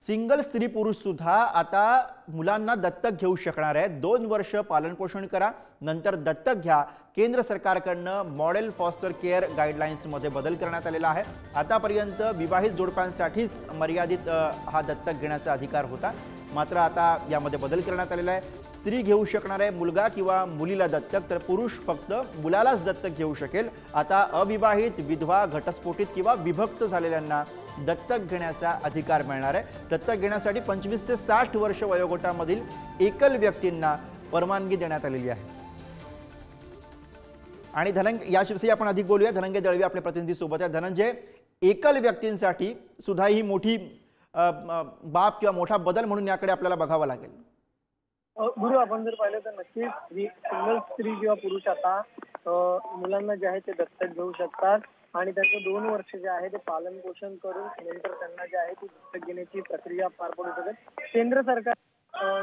Single स्त्री पुरुष सुद्धा आता मुलांना दत्तक घेऊ शकणार आहेत। 2 वर्ष पालनपोषण करा, नंतर दत्तक घ्या। केंद्र सरकारकडनं मॉडेल फॉस्टर केअर गाईडलाईन्समध्ये बदल करण्यात आलेला आहे। आतापर्यंत विवाहित जोडप्यांसाठीच मर्यादित हा दत्तक घेण्याचा अधिकार होता, मात्र आता यामध्ये बदल करण्यात आलेला आहे। स्त्री घेऊ शकणार आहे मुलगा किंवा मुलीला दत्तक, तर पुरुष फक्त मुलालाच दत्तक घेऊ शकेल। आता अविवाहित, विधवा, घटस्फोटित किंवा विभक्त झालेल्यांना दत्तक घेण्याचा अधिकार मिळणार आहे। दत्तक घेण्यासाठी 25 ते 60 वर्ष वयोगटामधील एकल व्यक्तींना परवानगी देण्यात आलेली आहे। आणि याविषयी आपण अधिक बोलूया। धनंजय दळवी आपले प्रतिनिधी सोबत आहे। धनंजय, एकल व्यक्तींसाठी सुद्धा ही मोठी बाब किंवा मोठा बदल म्हणून याकडे आपल्याला बघावं लागेल। गुरु, आपण जर पाहिलं तर नक्कीच सिंगल स्त्री किंवा पुरुष आता मुलांना जे आहे ते दत्तक घेऊ शकतात आणि त्याचं 2 वर्ष जे आहे ते पालन पोषण करून नंतर त्यांना जे आहे ती दत्तक घेण्याची प्रक्रिया पार पडू शकते। केंद्र सरकार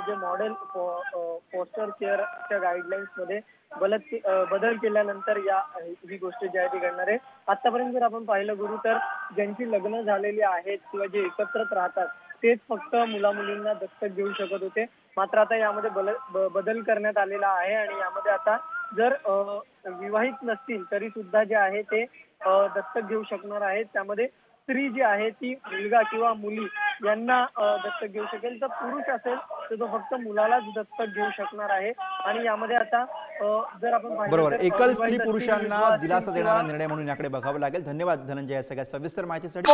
जे मॉडेल फॉस्टर केअरच्या गाईडलाईन्स मध्ये बदल केल्यानंतर ही गोष्ट जी आहे ती घडणार आहे। आतापर्यंत जर आपण पाहिलं गुरु, तर ज्यांची लग्न झालेली आहेत किंवा जे एकत्रच राहतात तेच फक्त मुला-मुलींना दत्तक घेऊ शकत होते, मात्र आता यामध्ये बदल करण्यात आलेला आहे आणि यामध्ये आता जर विवाहित नसतील तरी सुद्धा जे आहे ते दत्तक घेऊ शकणार आहेत। त्यामध्ये स्त्री जी आहे ती मुलगा किंवा मुली यांना दत्तक घेऊ शकेल, तर पुरुष असेल तर तो फक्त मुलालाच दत्तक घेऊ शकणार आहे। आणि यामध्ये आता जर आपण बरोबर, एकल स्त्री पुरुषांना दिलासा देणारा निर्णय म्हणून याकडे बघावं लागेल। धन्यवाद धनंजय या सगळ्या सविस्तर माहितीसाठी।